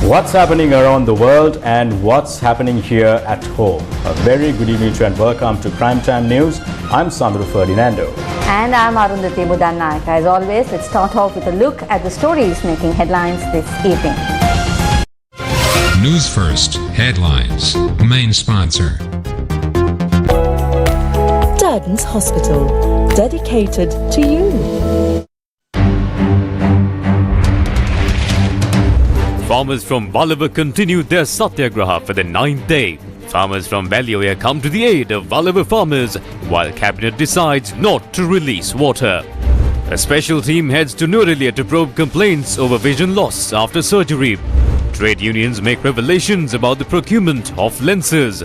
What's happening around the world and what's happening here at home? A very good evening to you and welcome to Prime Time News. I'm Sandro Ferdinando. And I'm Arundhati Budannaik. As always, let's start off with a look at the stories making headlines this evening. News first, headlines. Main sponsor. Lankas Hospital, dedicated to you. Farmers from Vallava continued their satyagraha for the 9th day. Farmers from Valioya come to the aid of Vallava farmers while Cabinet decides not to release water. A special team heads to Noorelia to probe complaints over vision loss after surgery. Trade unions make revelations about the procurement of lenses.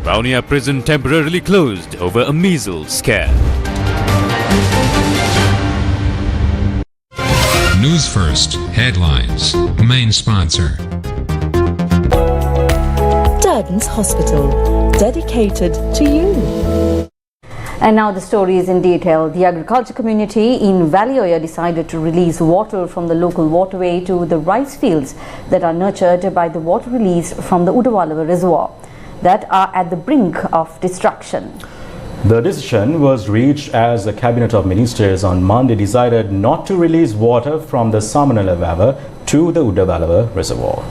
Vaunia prison temporarily closed over a measles scare. News first, headlines. Main sponsor. Lankas Hospital, dedicated to you. And now the story is in detail. The agriculture community in Valioya decided to release water from the local waterway to the rice fields that are nurtured by the water release from the Udavalava reservoir that are at the brink of destruction. The decision was reached as the Cabinet of Ministers on Monday decided not to release water from the Samanala to the Udavalava reservoir.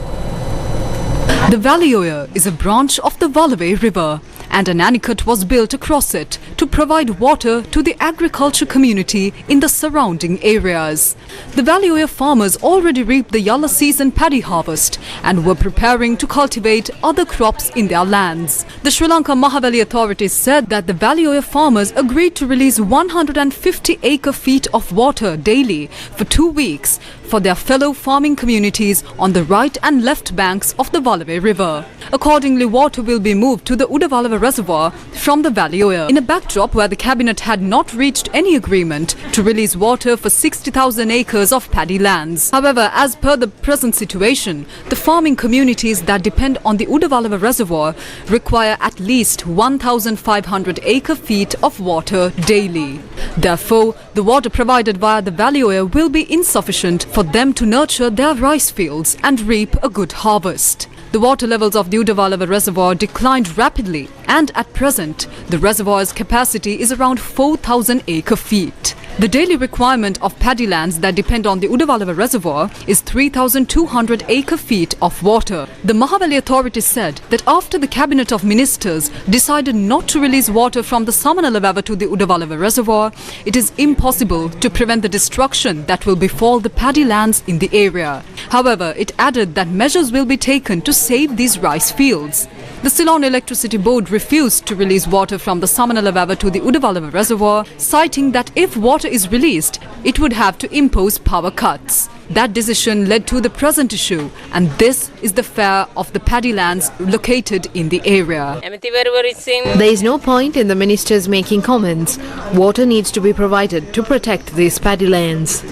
The Valioya is a branch of the Vallave River, and an anicut was built across it to provide water to the agriculture community in the surrounding areas. The Valioya farmers already reaped the Yalla season paddy harvest and were preparing to cultivate other crops in their lands. The Sri Lanka Mahavali authorities said that the Valioya farmers agreed to release 150 acre-feet of water daily for 2 weeks for their fellow farming communities on the right and left banks of the Vallave River. Accordingly, water will be moved to the Udavalava reservoir from the Valioya in a backdrop where the cabinet had not reached any agreement to release water for 60,000 acres of paddy lands. However, as per the present situation, the farming communities that depend on the Udavalava reservoir require at least 1,500 acre-feet of water daily. Therefore, the water provided via the Valioya will be insufficient for them to nurture their rice fields and reap a good harvest. The water levels of the Udavalava reservoir declined rapidly, and at present, the reservoir's capacity is around 4,000 acre-feet. The daily requirement of paddy lands that depend on the Udavalava reservoir is 3,200 acre-feet of water. The Mahavali authorities said that after the Cabinet of Ministers decided not to release water from the Samanala to the Udavalava reservoir, it is impossible to prevent the destruction that will befall the paddy lands in the area. However, it added that measures will be taken to save these rice fields. The Ceylon Electricity Board refused to release water from the Samanala to the Udavalava reservoir, citing that if water is released, it would have to impose power cuts. That decision led to the present issue, and this is the fate of the paddy lands located in the area. There is no point in the ministers making comments. Water needs to be provided to protect these paddy lands.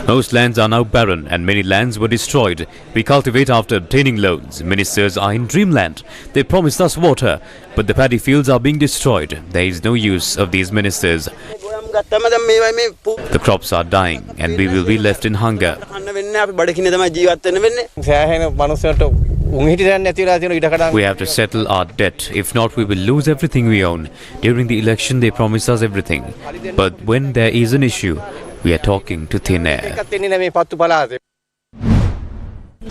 Most lands are now barren and many lands were destroyed. We cultivate after obtaining loans. Ministers are in dreamland. They promised us water, but the paddy fields are being destroyed. There is no use of these ministers. The crops are dying and we will be left in hunger. We have to settle our debt. If not, we will lose everything we own. During the election, they promised us everything. But when there is an issue, we are talking to thin air.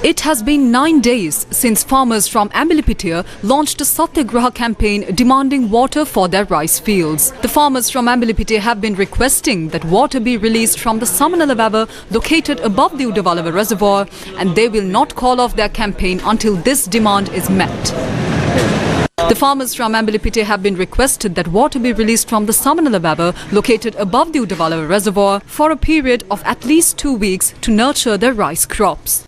It has been 9 days since farmers from Ambilipitia launched a Satyagraha campaign demanding water for their rice fields. The farmers from Ambilipitia have been requesting that water be released from the Samanala located above the Udavalava reservoir, and they will not call off their campaign until this demand is met. The farmers from Ambilipitia have been requested that water be released from the Samanala located above the Udavalava reservoir for a period of at least 2 weeks to nurture their rice crops.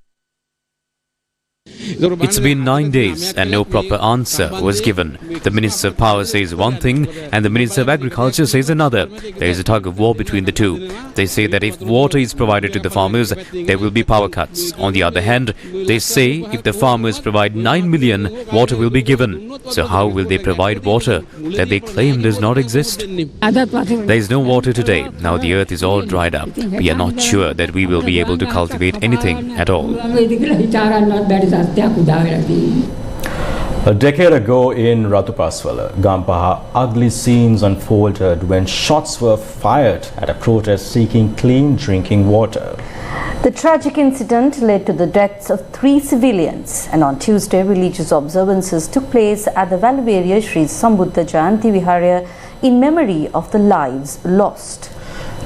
It's been 9 days and no proper answer was given. The Minister of Power says one thing and the Minister of Agriculture says another. There is a tug of war between the two. They say that if water is provided to the farmers, there will be power cuts. On the other hand, they say if the farmers provide 9 million, water will be given. So how will they provide water that they claim does not exist? There is no water today. Now the earth is all dried up. We are not sure that we will be able to cultivate anything at all. A decade ago in Ratupaswala, Gampaha, ugly scenes unfolded when shots were fired at a protest seeking clean drinking water. The tragic incident led to the deaths of 3 civilians, and on Tuesday religious observances took place at the Valveria Sri Sambuddha Jayanti Viharya in memory of the lives lost.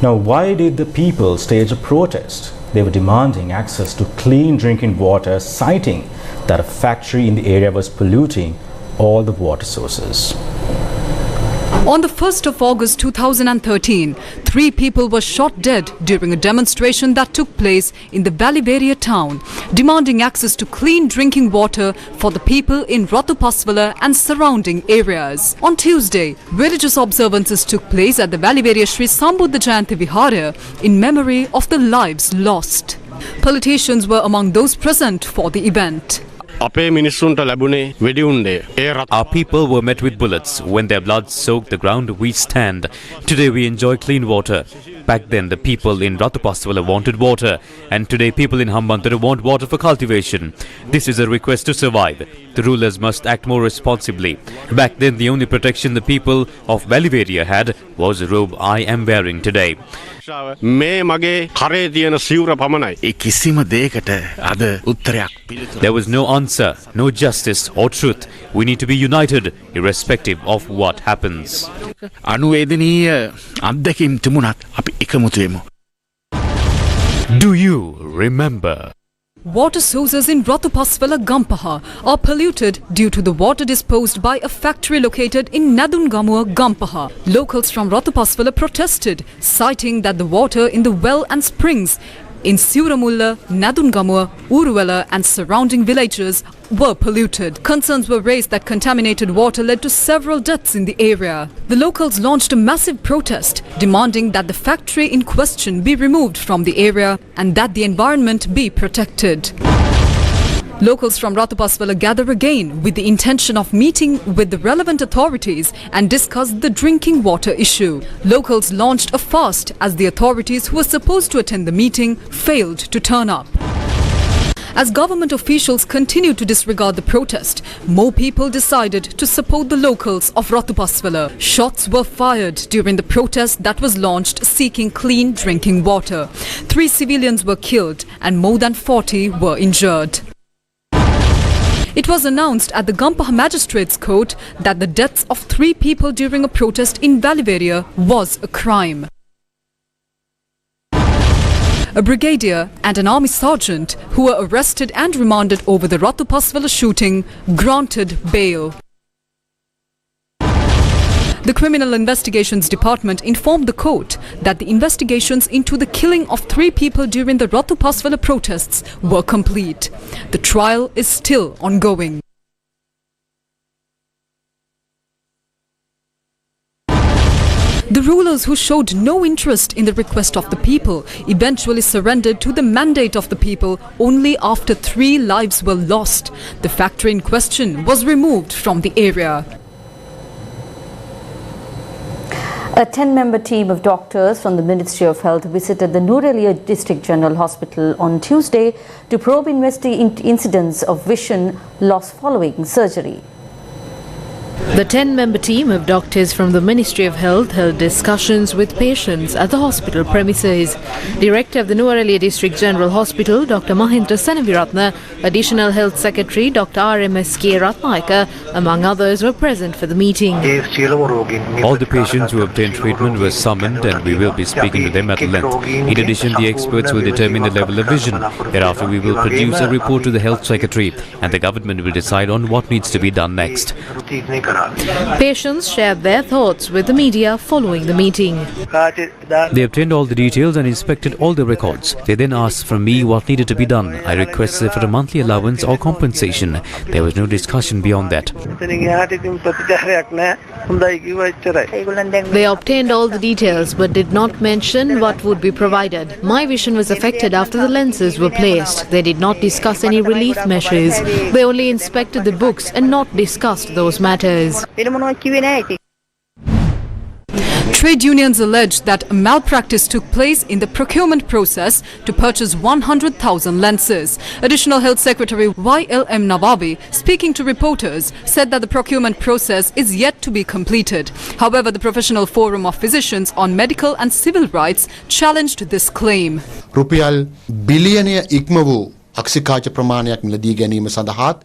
Now, why did the people stage a protest? They were demanding access to clean drinking water, citing that a factory in the area was polluting all the water sources. On the 1st of August 2013, 3 people were shot dead during a demonstration that took place in the Valveria town, demanding access to clean drinking water for the people in Ratupaswala and surrounding areas. On Tuesday, religious observances took place at the Valveria Sri Sambuddha Jayanti Viharya in memory of the lives lost. Politicians were among those present for the event. Our people were met with bullets. When their blood soaked the ground, we stand. Today we enjoy clean water. Back then the people in Ratupaswala wanted water, and today people in Hambantota want water for cultivation. This is a request to survive. The rulers must act more responsibly. Back then the only protection the people of Valveria had was the robe I am wearing today. There was no answer, no justice or truth. We need to be united, irrespective of what happens. Do you remember? Water sources in Ratupaswala Gampaha are polluted due to the water disposed by a factory located in Nadungamua, Gampaha. Locals from Ratupaswala protested, citing that the water in the well and springs in Suramulla, Nadungamua, Uruvela and surrounding villages were polluted. Concerns were raised that contaminated water led to several deaths in the area. The locals launched a massive protest, demanding that the factory in question be removed from the area and that the environment be protected. Locals from Ratupaswala gather again with the intention of meeting with the relevant authorities and discuss the drinking water issue. Locals launched a fast as the authorities who were supposed to attend the meeting failed to turn up. As government officials continued to disregard the protest, more people decided to support the locals of Ratupaswala. Shots were fired during the protest that was launched seeking clean drinking water. 3 civilians were killed and more than 40 were injured. It was announced at the Gampaha Magistrates Court that the deaths of 3 people during a protest in Valveria was a crime. A brigadier and an army sergeant who were arrested and remanded over the Ratupaswala shooting granted bail. The Criminal Investigations Department informed the court that the investigations into the killing of 3 people during the Ratupaswala protests were complete. The trial is still ongoing. The rulers who showed no interest in the request of the people eventually surrendered to the mandate of the people only after 3 lives were lost. The factory in question was removed from the area. A 10-member team of doctors from the Ministry of Health visited the Noorelia District General Hospital on Tuesday to probe incidents of vision loss following surgery. The 10-member team of doctors from the Ministry of Health held discussions with patients at the hospital premises. Director of the Noorelia District General Hospital, Dr. Mahindra Senaviratna, Additional Health Secretary, Dr. RMSK Ratnaika, among others, were present for the meeting. All the patients who obtained treatment were summoned and we will be speaking to them at length. In addition, the experts will determine the level of vision. Thereafter, we will produce a report to the Health Secretary and the government will decide on what needs to be done next. Patients shared their thoughts with the media following the meeting. They obtained all the details and inspected all the records. They then asked from me what needed to be done. I requested for a monthly allowance or compensation. There was no discussion beyond that. They obtained all the details but did not mention what would be provided. My vision was affected after the lenses were placed. They did not discuss any relief measures. They only inspected the books and not discussed those matters. Trade unions allege that malpractice took place in the procurement process to purchase 100,000 lenses. Additional Health Secretary YLM Nawabi, speaking to reporters, said that the procurement process is yet to be completed. However, the Professional Forum of Physicians on Medical and Civil Rights challenged this claim. Rupial billionaire ikmavu aksikacha pramanayak miladi ganima sandahat.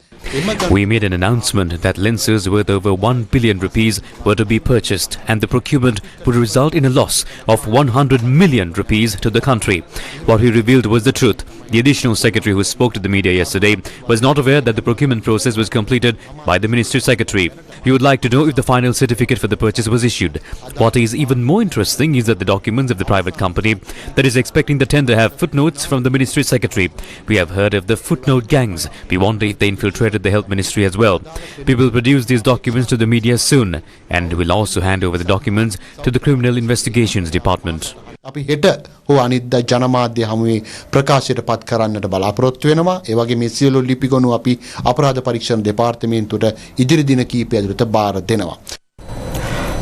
We made an announcement that lenses worth over 1 billion rupees were to be purchased and the procurement would result in a loss of 100 million rupees to the country. What we revealed was the truth. The additional secretary who spoke to the media yesterday was not aware that the procurement process was completed by the Ministry Secretary. He would like to know if the final certificate for the purchase was issued. What is even more interesting is that the documents of the private company that is expecting the tender have footnotes from the Ministry Secretary. We have heard of the footnote gangs. We wonder if they infiltrated the Health Ministry as well. We will produce these documents to the media soon and will also hand over the documents to the Criminal Investigations Department. අපි හෙට හෝ අනිද්දා ජනමාධ්‍ය හමුවේ ප්‍රකාශයට පත් කරන්නට බලාපොරොත්තු වෙනවා. ඒ වගේ මේ සියලු ලිපිගොනු අපි අපරාධ පරීක්ෂණ දෙපාර්තමේන්තුවට ඉදිරි දින කිහිපය ඇතුළත බාර දෙනවා.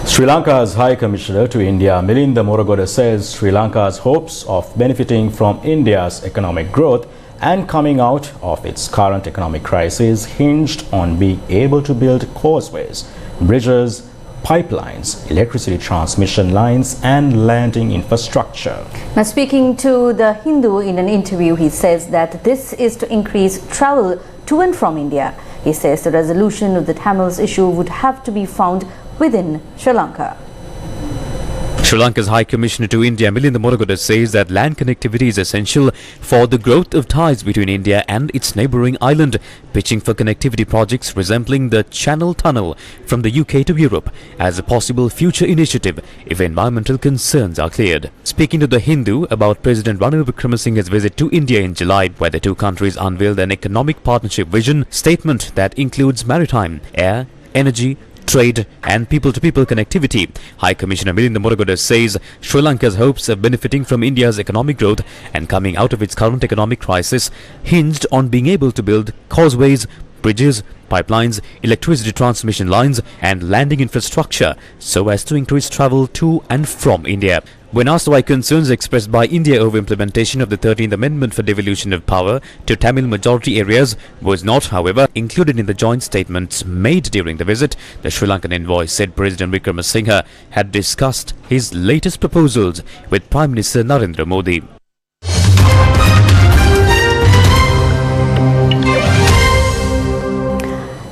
Sri Lanka's High Commissioner to India, Milinda Moragoda, says Sri Lanka's hopes of benefiting from India's economic growth and coming out of its current economic crisis hinged on being able to build causeways, bridges, pipelines, electricity transmission lines and landing infrastructure. Now, speaking to The Hindu in an interview, he says that this is to increase travel to and from India. He says the resolution of the Tamils issue would have to be found within Sri Lanka. Sri Lanka's High Commissioner to India, Milinda Moragoda, says that land connectivity is essential for the growth of ties between India and its neighbouring island, pitching for connectivity projects resembling the Channel Tunnel from the UK to Europe as a possible future initiative if environmental concerns are cleared. Speaking to The Hindu about President Ranil Wickremesinghe's visit to India in July, where the two countries unveiled an economic partnership vision statement that includes maritime, air, energy, trade and people-to-people connectivity. High Commissioner Milinda Moragoda says Sri Lanka's hopes of benefiting from India's economic growth and coming out of its current economic crisis hinged on being able to build causeways, bridges, pipelines, electricity transmission lines and landing infrastructure so as to increase travel to and from India. When asked why concerns expressed by India over implementation of the 13th Amendment for devolution of power to Tamil majority areas was not, however, included in the joint statements made during the visit, the Sri Lankan envoy said President Wickremesinghe had discussed his latest proposals with Prime Minister Narendra Modi.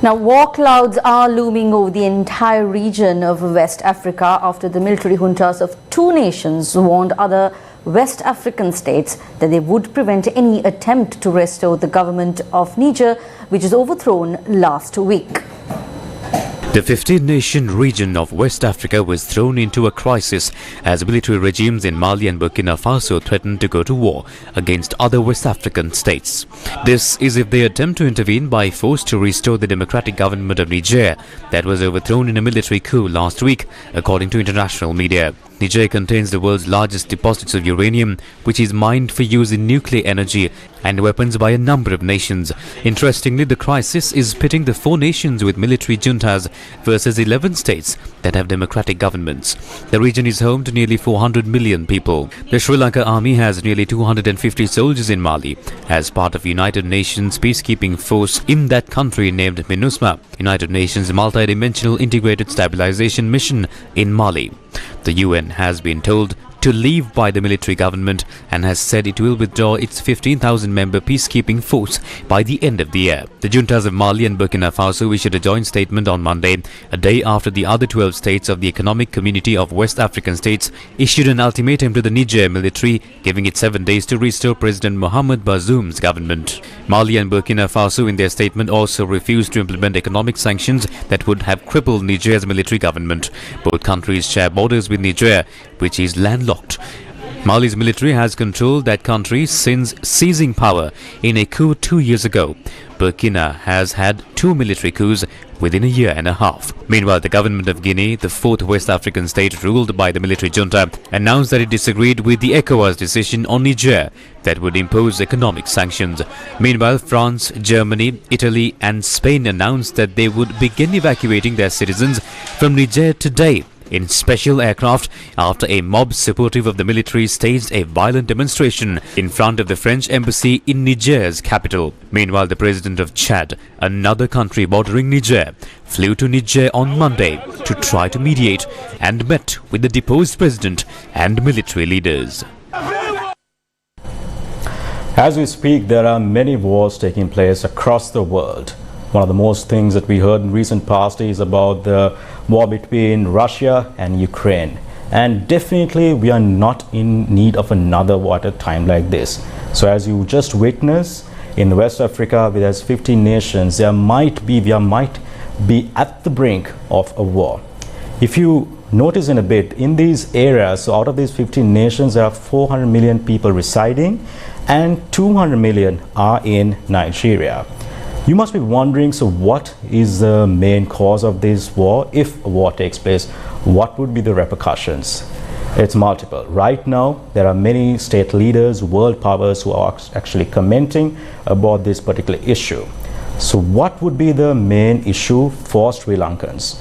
Now, war clouds are looming over the entire region of West Africa after the military juntas of two nations warned other West African states that they would prevent any attempt to restore the government of Niger, which was overthrown last week. The 15-nation region of West Africa was thrown into a crisis as military regimes in Mali and Burkina Faso threatened to go to war against other West African states. This is if they attempt to intervene by force to restore the democratic government of Niger that was overthrown in a military coup last week, according to international media. Niger contains the world's largest deposits of uranium, which is mined for use in nuclear energy and weapons by a number of nations. Interestingly, the crisis is pitting the 4 nations with military juntas versus 11 states that have democratic governments. The region is home to nearly 400 million people. The Sri Lanka army has nearly 250 soldiers in Mali as part of United Nations peacekeeping force in that country named MINUSMA, United Nations Multidimensional Integrated Stabilization Mission in Mali. The UN has been told to leave by the military government and has said it will withdraw its 15,000-member peacekeeping force by the end of the year. The juntas of Mali and Burkina Faso issued a joint statement on Monday, a day after the other 12 states of the Economic Community of West African States issued an ultimatum to the Niger military, giving it 7 days to restore President Mohamed Bazoum's government. Mali and Burkina Faso in their statement also refused to implement economic sanctions that would have crippled Niger's military government. Both countries share borders with Niger, which is landlocked. Mali's military has controlled that country since seizing power in a coup 2 years ago. Burkina has had 2 military coups within a year and a half. Meanwhile, the government of Guinea, the fourth West African state ruled by the military junta, announced that it disagreed with the ECOWAS decision on Niger that would impose economic sanctions. Meanwhile, France, Germany, Italy and Spain announced that they would begin evacuating their citizens from Niger today in special aircraft after a mob supportive of the military staged a violent demonstration in front of the French embassy in Niger's capital. Meanwhile, the president of Chad, another country bordering Niger, flew to Niger on Monday to try to mediate and met with the deposed president and military leaders. As we speak, there are many wars taking place across the world. One of the most things that we heard in recent past is about the war between Russia and Ukraine. And definitely we are not in need of another war at a time like this. So as you just witnessed, in West Africa, with as 15 nations, we might be at the brink of a war. If you notice in a bit, in these areas, so out of these 15 nations, there are 400 million people residing and 200 million are in Nigeria. You must be wondering, so what is the main cause of this war? If a war takes place, what would be the repercussions? It's multiple. Right now, there are many state leaders, world powers who are actually commenting about this particular issue. So what would be the main issue for Sri Lankans?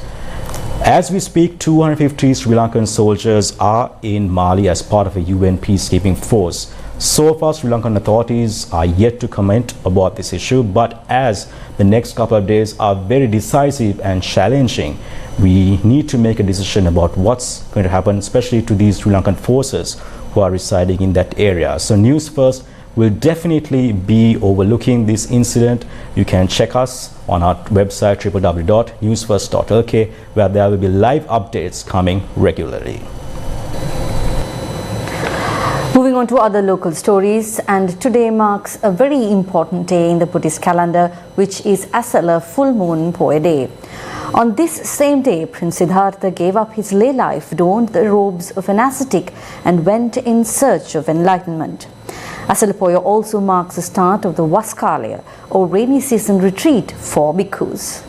As we speak, 250 Sri Lankan soldiers are in Mali as part of a UN peacekeeping force. So far, Sri Lankan authorities are yet to comment about this issue, but as the next couple of days are very decisive and challenging, we need to make a decision about what's going to happen, especially to these Sri Lankan forces who are residing in that area. So News First will definitely be overlooking this incident. You can check us on our website www.newsfirst.lk, where there will be live updates coming regularly. Moving on to other local stories, and today marks a very important day in the Buddhist calendar, which is Asala full moon Poide. On this same day, Prince Siddhartha gave up his lay life, donned the robes of an ascetic and went in search of enlightenment. Asala also marks the start of the Vaskalaya, or rainy season retreat for bhikkhus.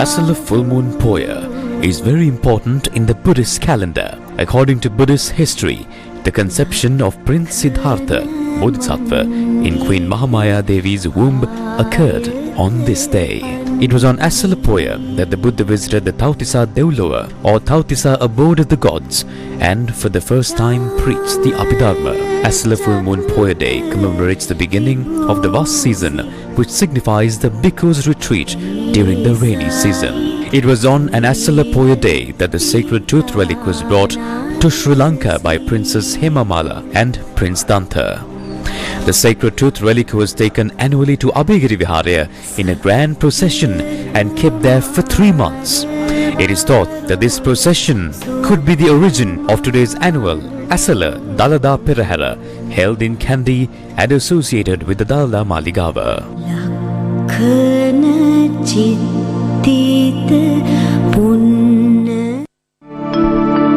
Asala full moon Poya is very important in the Buddhist calendar. According to Buddhist history, the conception of Prince Siddhartha, Bodhisattva, in Queen Mahamaya Devi's womb occurred on this day. It was on Asala Poya that the Buddha visited the Tautisa Deoloa, or Tautisa abode of the gods, and for the first time preached the Abhidharma. Asala full moon Poya day commemorates the beginning of the Vas season, which signifies the bhikkhus' retreat during the rainy season. It was on an Asala Poya day that the sacred tooth relic was brought to Sri Lanka by Princess Hemamala and Prince Dantha. The sacred tooth relic was taken annually to Abhigiri Viharaya in a grand procession and kept there for 3 months. It is thought that this procession could be the origin of today's annual Asala Dalada Perahara, held in Kandy and associated with the Dalada Maligawa.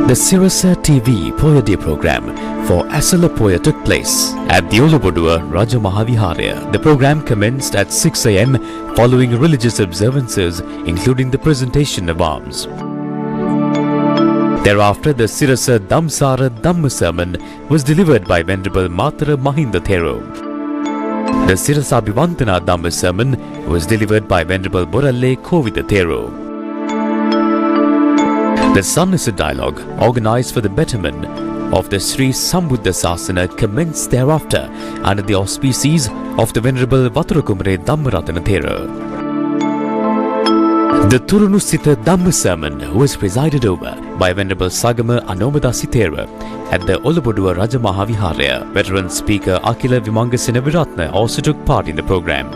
The Sirasa TV Poide program for Asala Poya took place at the Olobodua Raja Mahaviharaya. The program commenced at 6 a.m. following religious observances, including the presentation of arms. Thereafter, the Sirasa Damsara Dhamma sermon was delivered by Venerable Matara Mahinda Thero. The Sirasa Bhivantana Dhamma sermon was delivered by Venerable Boralle Kovida Thero. The Sun is a dialogue organized for the betterment of the Sri Sambuddha Sasana commenced thereafter under the auspices of the Venerable Sarathkumara Dhammaratana Thera. The Turunusita Dhamma sermon was presided over by Venerable Sagama Anomadasi Thera at the Olaboduwa Raja Mahaviharaya. Veteran speaker Akila Vimangasena Viratna also took part in the program.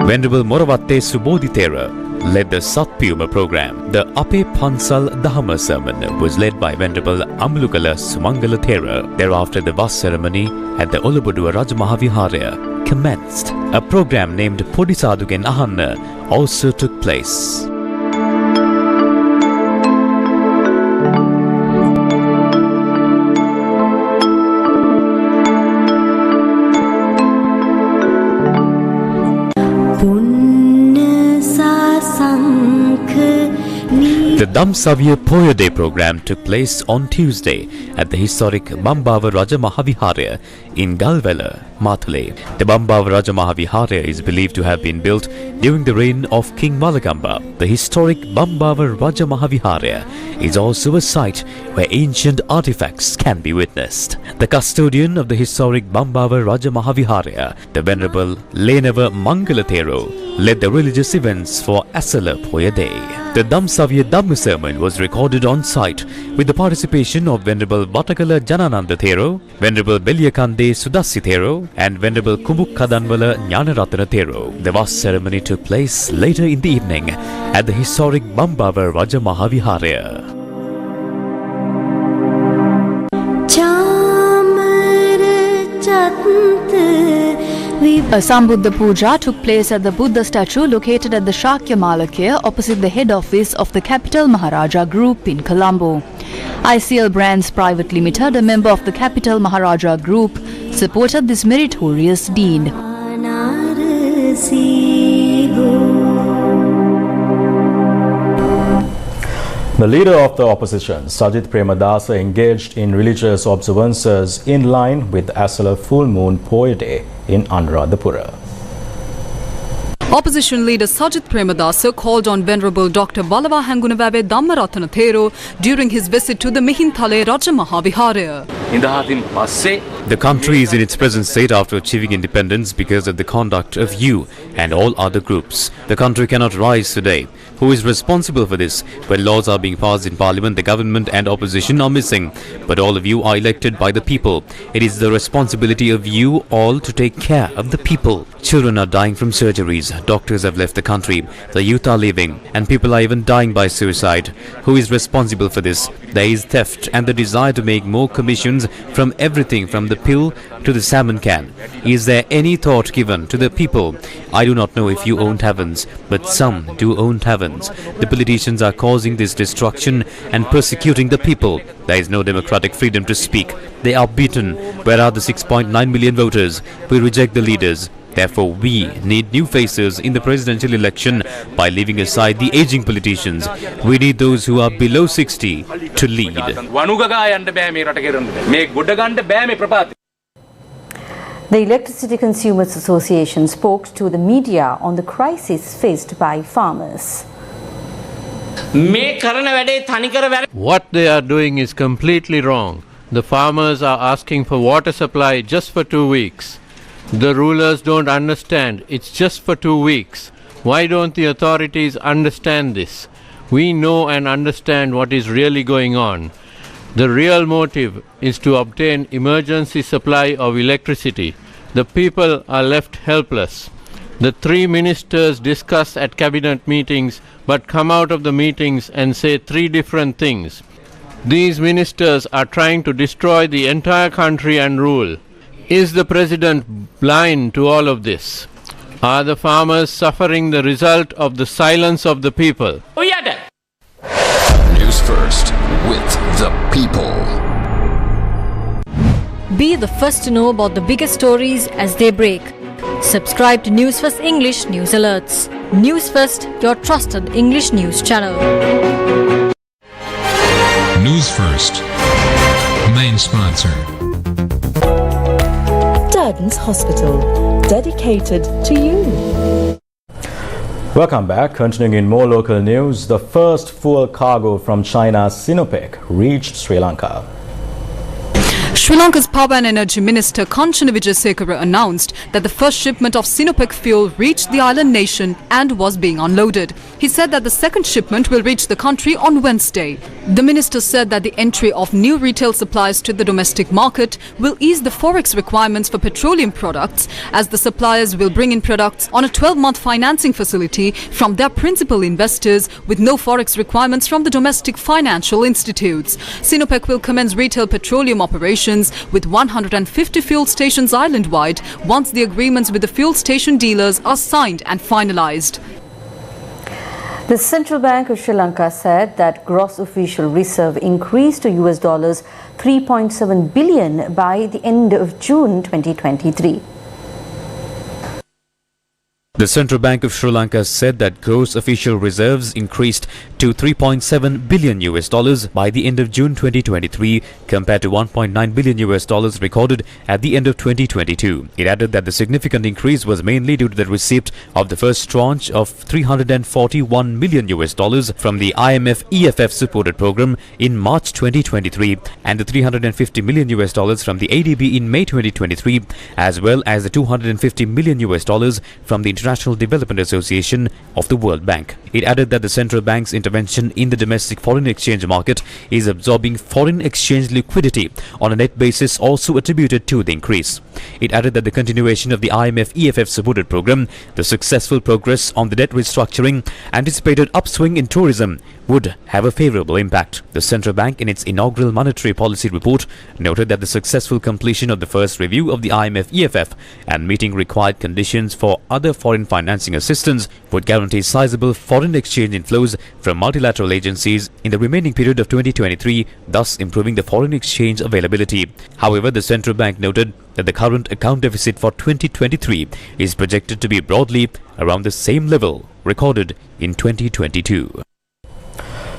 Venerable Moravatte Subodhi Thera led the Satpiyuma program. The Ape Pansal Dhamma sermon was led by Venerable Amlukala Sumangala Thera. Thereafter, the Vas ceremony at the Olaboduwa Raja Mahaviharaya commenced. A program named Podisadugen Ahanna also took place. The Damsavya Poide program took place on Tuesday at the historic Bambava Raja Mahaviharaya in Galvela, Mathule. The Bambava Raja Mahaviharaya is believed to have been built during the reign of King Malagamba. The historic Bambava Raja Mahaviharaya is also a site where ancient artifacts can be witnessed. The custodian of the historic Bambava Raja Mahaviharaya, the Venerable Lenava Mangalathero, led the religious events for Asala Poide. The Damsavya Dhamma sermon was recorded on site with the participation of Venerable Vatakala Janananda Thero, Venerable Belyakande Sudasi Thero, and Venerable Kumukkadanwala Jnanaratana Thero. The Vas ceremony took place later in the evening at the historic Bambava Raja Mahaviharaya. A Sambuddha Puja took place at the Buddha statue located at the Shakya Malakya opposite the head office of the Capital Maharaja Group in Colombo. ICL Brands Private Limited, a member of the Capital Maharaja Group, supported this meritorious deed. The leader of the opposition, Sajith Premadasa, engaged in religious observances in line with Asala full moon Poide in Anuradhapura. Opposition leader Sajith Premadasa called on Venerable Dr. Balava Hangunavabe Dhammaratana Thero during his visit to the Mihinthale Raja Mahaviharaya. The country is in its present state after achieving independence because of the conduct of you and all other groups. The country cannot rise today. Who is responsible for this? When laws are being passed in parliament, the government and opposition are missing. But all of you are elected by the people. It is the responsibility of you all to take care of the people. Children are dying from surgeries. Doctors have left the country. The youth are leaving. And people are even dying by suicide. Who is responsible for this? There is theft and the desire to make more commissions from everything from the pill to the salmon can. Is there any thought given to the people? I do not know if you own taverns, but some do own taverns. The politicians are causing this destruction and persecuting the people. There is no democratic freedom to speak. They are beaten. Where are the 6.9 million voters? We reject the leaders. Therefore, we need new faces in the presidential election by leaving aside the aging politicians. We need those who are below 60 to lead. The Electricity Consumers Association spoke to the media on the crisis faced by farmers. What they are doing is completely wrong. The farmers are asking for water supply just for 2 weeks. The rulers don't understand. It's just for 2 weeks. Why don't the authorities understand this? We know and understand what is really going on. The real motive is to obtain emergency supply of electricity. The people are left helpless. The 3 ministers discuss at cabinet meetings but come out of the meetings and say 3 different things. These ministers are trying to destroy the entire country and rule. Is the president blind to all of this? Are the farmers suffering the result of the silence of the people? News First with the people. Be the first to know about the biggest stories as they break. Subscribe to News First English News Alerts. News First, your trusted English news channel. News First. Main sponsor. Hospital, dedicated to you. Welcome back. Continuing in more local news, the first fuel cargo from China's Sinopec reached Sri Lanka. Sri Lanka's Power and Energy Minister Kanchana Wijesekara announced that the first shipment of Sinopec fuel reached the island nation and was being unloaded. He said that the second shipment will reach the country on Wednesday. The minister said that the entry of new retail supplies to the domestic market will ease the forex requirements for petroleum products, as the suppliers will bring in products on a 12-month financing facility from their principal investors with no forex requirements from the domestic financial institutes. Sinopec will commence retail petroleum operations with 150 fuel stations island-wide once the agreements with the fuel station dealers are signed and finalized. The Central Bank of Sri Lanka said that gross official reserve increased to US dollars 3.7 billion by the end of June 2023. The Central Bank of Sri Lanka said that gross official reserves increased to $3.7 billion by the end of June 2023 compared to $1.9 billion recorded at the end of 2022. It added that the significant increase was mainly due to the receipt of the first tranche of $341 million from the IMF EFF supported program in March 2023 and the $350 million from the ADB in May 2023, as well as the $250 million from the International Development Association of the World Bank. It added that the central bank's intervention in the domestic foreign exchange market is absorbing foreign exchange liquidity on a net basis, also attributed to the increase. It added that the continuation of the IMF EFF supported program, the successful progress on the debt restructuring, anticipated upswing in tourism would have a favorable impact. The central bank, in its inaugural monetary policy report, noted that the successful completion of the first review of the IMF EFF and meeting required conditions for other foreign financing assistance would guarantee sizable foreign exchange inflows from multilateral agencies in the remaining period of 2023, thus improving the foreign exchange availability. However, the central bank noted that the current account deficit for 2023 is projected to be broadly around the same level recorded in 2022.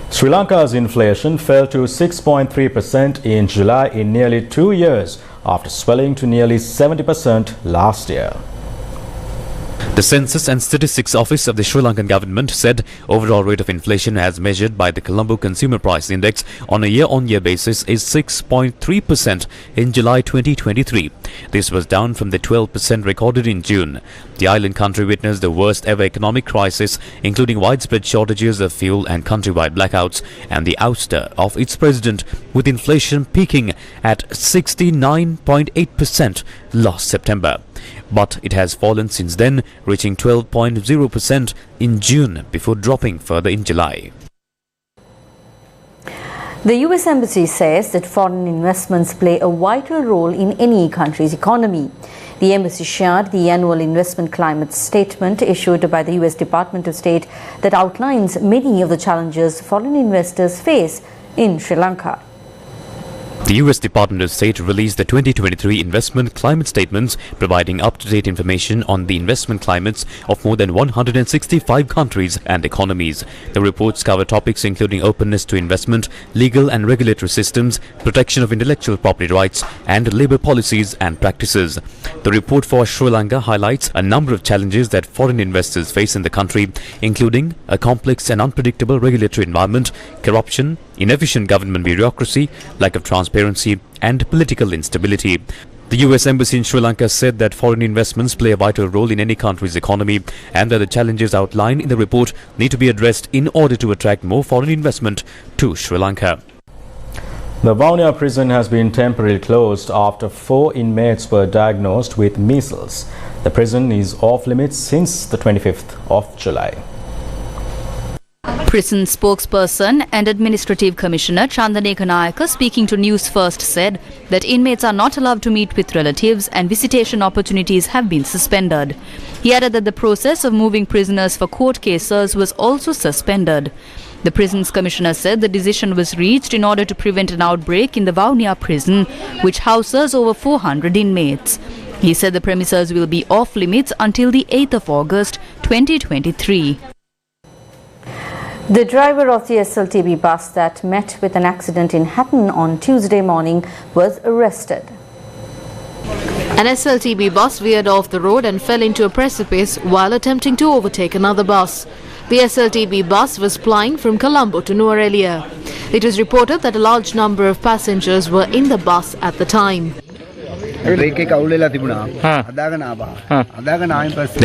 Sri Lanka's inflation fell to 6.3% in July in nearly 2 years after swelling to nearly 70% last year. The Census and Statistics Office of the Sri Lankan government said overall rate of inflation as measured by the Colombo Consumer Price Index on a year-on-year basis is 6.3% in July 2023. This was down from the 12% recorded in June. The island country witnessed the worst ever economic crisis, including widespread shortages of fuel and countrywide blackouts and the ouster of its president, with inflation peaking at 69.8% last September. But it has fallen since then, reaching 12.0% in June before dropping further in July. The US Embassy says that foreign investments play a vital role in any country's economy. The embassy shared the annual investment climate statement issued by the US Department of State that outlines many of the challenges foreign investors face in Sri Lanka. The US Department of State released the 2023 investment climate statements, providing up-to-date information on the investment climates of more than 165 countries and economies. The reports cover topics including openness to investment, legal and regulatory systems, protection of intellectual property rights, and labor policies and practices. The report for Sri Lanka highlights a number of challenges that foreign investors face in the country, including a complex and unpredictable regulatory environment, corruption, inefficient government bureaucracy, lack of transparency, and political instability. The US Embassy in Sri Lanka said that foreign investments play a vital role in any country's economy and that the challenges outlined in the report need to be addressed in order to attract more foreign investment to Sri Lanka. The Vaunia prison has been temporarily closed after 4 inmates were diagnosed with measles. The prison is off limits since the 25th of July. Prison spokesperson and Administrative Commissioner Chandaneka Nayaka, speaking to News First, said that inmates are not allowed to meet with relatives and visitation opportunities have been suspended. He added that the process of moving prisoners for court cases was also suspended. The prison's commissioner said the decision was reached in order to prevent an outbreak in the Vaunia prison, which houses over 400 inmates. He said the premises will be off limits until the 8th of August 2023. The driver of the SLTB bus that met with an accident in Hatton on Tuesday morning was arrested. An SLTB bus veered off the road and fell into a precipice while attempting to overtake another bus. The SLTB bus was plying from Colombo to Noorelia. It was reported that a large number of passengers were in the bus at the time. There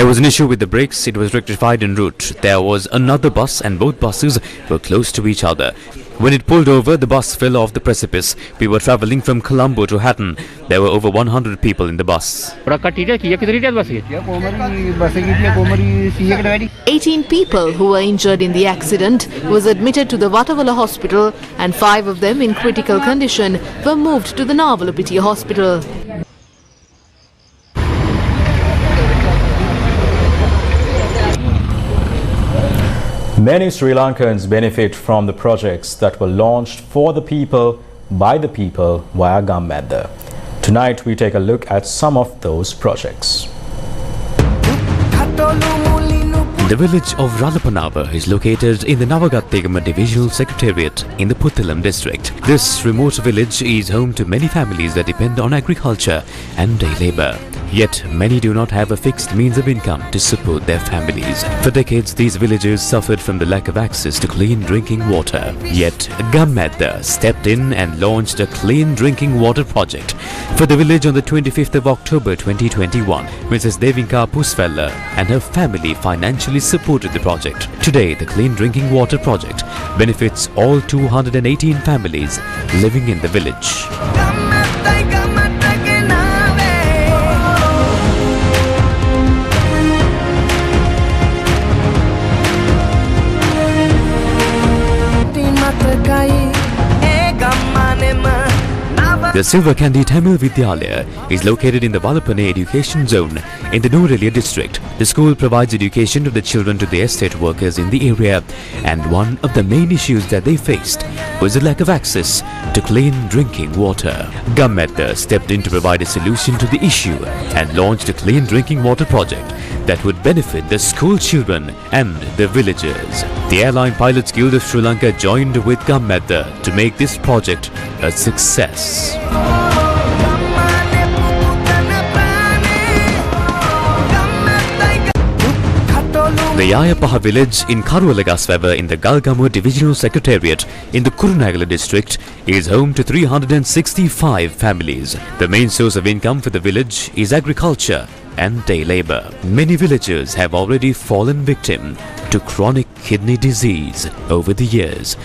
was an issue with the brakes. It was rectified en route. There was another bus and both buses were close to each other. When it pulled over, the bus fell off the precipice. We were travelling from Colombo to Hatton. There were over 100 people in the bus. 18 people who were injured in the accident was admitted to the Vatavala hospital and 5 of them in critical condition were moved to the Navalapitiya hospital. Many Sri Lankans benefit from the projects that were launched for the people, by the people, via Gammedda. Tonight we take a look at some of those projects. The village of Ralapanava is located in the Navagattegama Divisional Secretariat in the Puttalam district. This remote village is home to many families that depend on agriculture and day labour. Yet many do not have a fixed means of income to support their families. For decades, these villagers suffered from the lack of access to clean drinking water. Yet Gammedda stepped in and launched a clean drinking water project for the village on the 25th of October 2021. Mrs. Devinka Pusvella and her family financially supported the project. Today, the clean drinking water project benefits all 218 families living in the village. The Silver Candy Tamil Vidyalaya is located in the Valapane Education Zone in the Noorelia District. The school provides education to the children to the estate workers in the area, and one of the main issues that they faced was the lack of access to clean drinking water. Gammedda stepped in to provide a solution to the issue and launched a clean drinking water project that would benefit the school children and the villagers. The Airline Pilots Guild of Sri Lanka joined with Gammedda to make this project a success. The Yayapaha village in Karualagasweva in the Galgamu Divisional Secretariat in the Kurunagala district is home to 365 families. The main source of income for the village is agriculture and day labour. Many villagers have already fallen victim to chronic kidney disease over the years,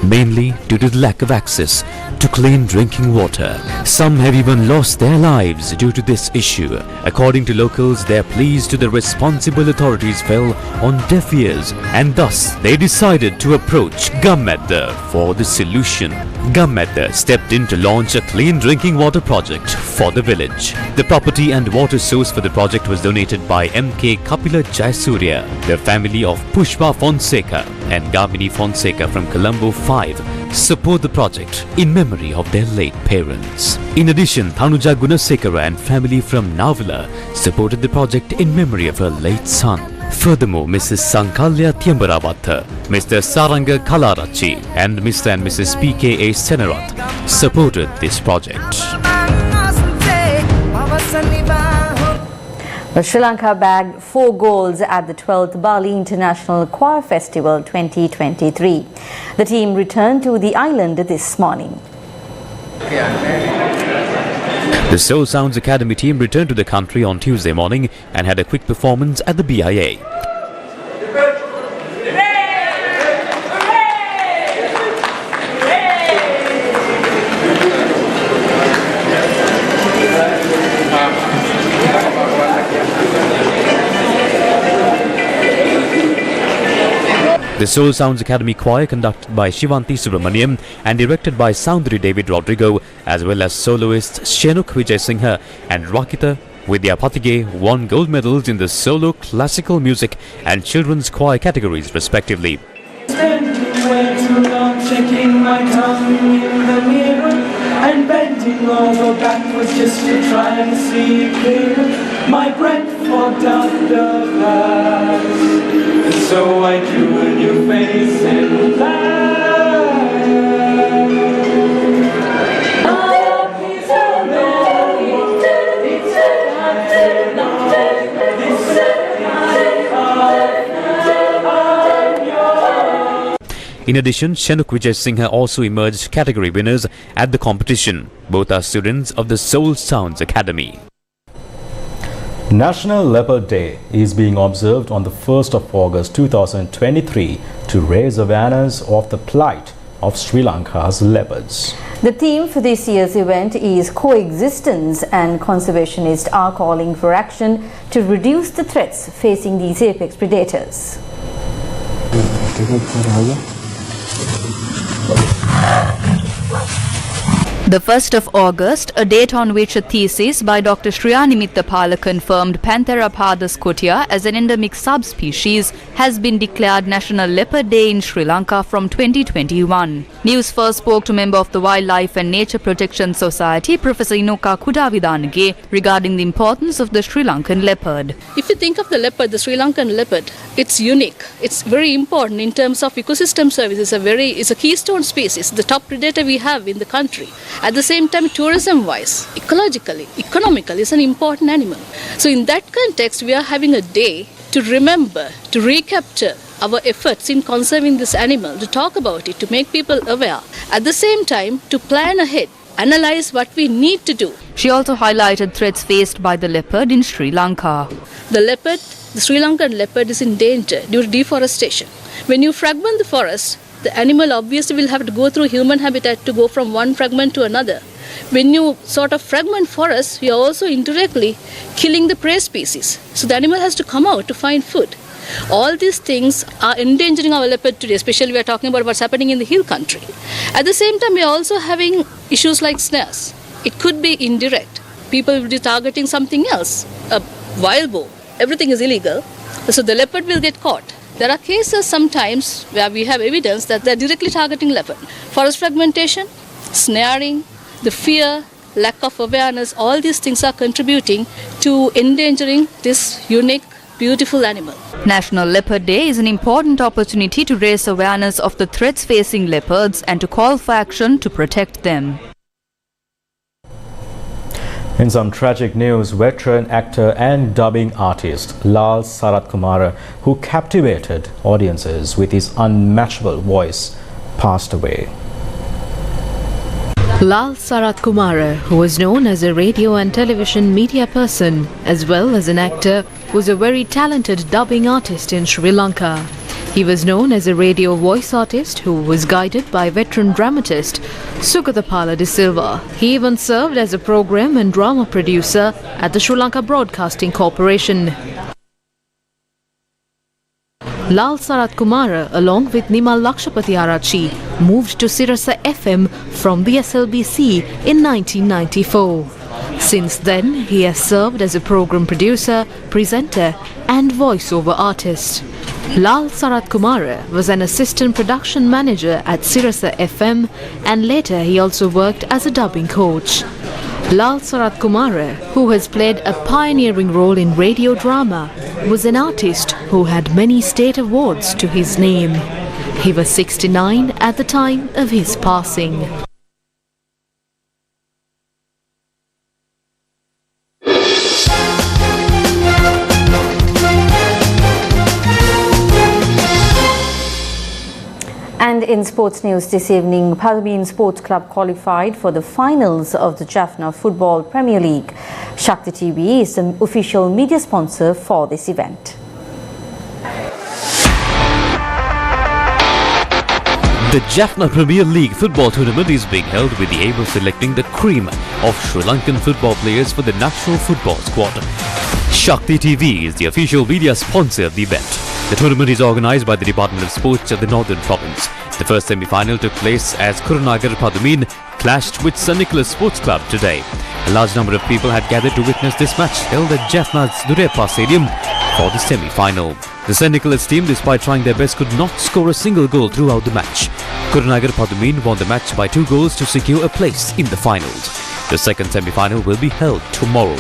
mainly due to the lack of access to clean drinking water. Some have even lost their lives due to this issue. According to locals, their pleas to the responsible authorities fell on deaf ears, and thus they decided to approach Gammedda for the solution. Gammedda stepped in to launch a clean drinking water project for the village. The property and water source for the project was donated by M.K. Kapila Jayasurya, the family of Pushpa Fonseca and Gamini Fonseca from Colombo 5 support the project in memory of their late parents. In addition, Thanuja Gunasekara and family from Navala supported the project in memory of her late son. Furthermore, Mrs. Sankalya Thiambaravatha, Mr. Saranga Kalarachi and Mr. and Mrs. P.K.A. Senarath supported this project. Sri Lanka bagged 4 golds at the 12th Bali International Choir Festival 2023. The team returned to the island this morning. The Soul Sounds Academy team returned to the country on Tuesday morning and had a quick performance at the BIA. The Soul Sounds Academy Choir, conducted by Shivanti Subramaniam and directed by Soundri David Rodrigo, as well as soloists Shenuk Vijay Singha and Rakita Vidya Patige, won gold medals in the solo, classical music and children's choir categories respectively. Checking my tongue in the mirror and bending over backwards just to try and see clear. My breath fogged up the glass, and so I drew a new face and laughed. I hope he's a man, In addition, Shanuk Vijay Singha also emerged category winners at the competition. Both are students of the Soul Sounds Academy. National Leopard Day is being observed on the 1st of August 2023 to raise awareness of the plight of Sri Lanka's leopards. The theme for this year's event is coexistence, and conservationists are calling for action to reduce the threats facing these apex predators. The 1st of August, a date on which a thesis by Dr. Shriyanimitapala confirmed Panthera pardus cotia as an endemic subspecies, has been declared National Leopard Day in Sri Lanka from 2021. News First spoke to member of the Wildlife and Nature Protection Society, Professor Inoka Kudavidanage, regarding the importance of the Sri Lankan leopard. If you think of the leopard, the Sri Lankan leopard, it's unique. It's very important in terms of ecosystem services. It's a keystone species, the top predator we have in the country. At the same time, tourism-wise, ecologically, economically, it's an important animal. So in that context, we are having a day to remember, to recapture our efforts in conserving this animal, to talk about it, to make people aware. At the same time, to plan ahead, analyze what we need to do. She also highlighted threats faced by the leopard in Sri Lanka. The leopard, the Sri Lankan leopard, is in danger due to deforestation. When you fragment the forest, the animal obviously will have to go through human habitat to go from one fragment to another. When you sort of fragment forests, you are also indirectly killing the prey species. So the animal has to come out to find food. All these things are endangering our leopard today, especially we are talking about what's happening in the hill country. At the same time, we are also having issues like snares. It could be indirect. People will be targeting something else, a wild boar. Everything is illegal, so the leopard will get caught. There are cases sometimes where we have evidence that they are directly targeting leopard. Forest fragmentation, snaring, the fear, lack of awareness, all these things are contributing to endangering this unique, beautiful animal. National Leopard Day is an important opportunity to raise awareness of the threats facing leopards and to call for action to protect them. In some tragic news, veteran actor and dubbing artist Lal Sarathkumara, who captivated audiences with his unmatchable voice, passed away. Lal Sarathkumara, who was known as a radio and television media person as well as an actor, was a very talented dubbing artist in Sri Lanka. He was known as a radio voice artist who was guided by veteran dramatist Sugathapala de Silva. He even served as a program and drama producer at the Sri Lanka Broadcasting Corporation. Lal Sarathkumara, along with Nimal Lakshapati Arachi, moved to Sirasa FM from the SLBC in 1994. Since then, he has served as a program producer, presenter and voiceover artist. Lal Sarathkumara was an assistant production manager at Sirasa FM, and later he also worked as a dubbing coach. Lal Sarathkumara, who has played a pioneering role in radio drama, was an artist who had many state awards to his name. He was 69 at the time of his passing. And in sports news this evening, Palomine Sports Club qualified for the finals of the Jaffna Football Premier League. Shakti TV is the official media sponsor for this event. The Jaffna Premier League football tournament is being held with the aim of selecting the cream of Sri Lankan football players for the national football squad. Shakti TV is the official media sponsor of the event. The tournament is organised by the Department of Sports of the Northern Province. The first semi-final took place as Kurunagar Padumine clashed with St Nicholas Sports Club today. A large number of people had gathered to witness this match held at Jaffna's Leopard Stadium for the semi-final. The St Nicholas team, despite trying their best, could not score a single goal throughout the match. Kurunagar Padumine won the match by 2 goals to secure a place in the finals. The second semi-final will be held tomorrow.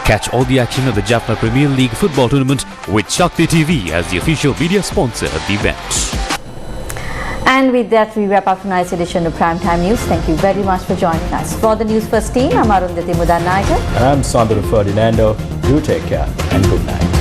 Catch all the action of the Jaffna Premier League football tournament with Shakti TV as the official media sponsor of the event. And with that, we wrap up tonight's edition of Primetime News. Thank you very much for joining us. For the News First team, I'm Arundhati Mudannaika. And I'm Sandhu Ferdinando. Do take care and good night.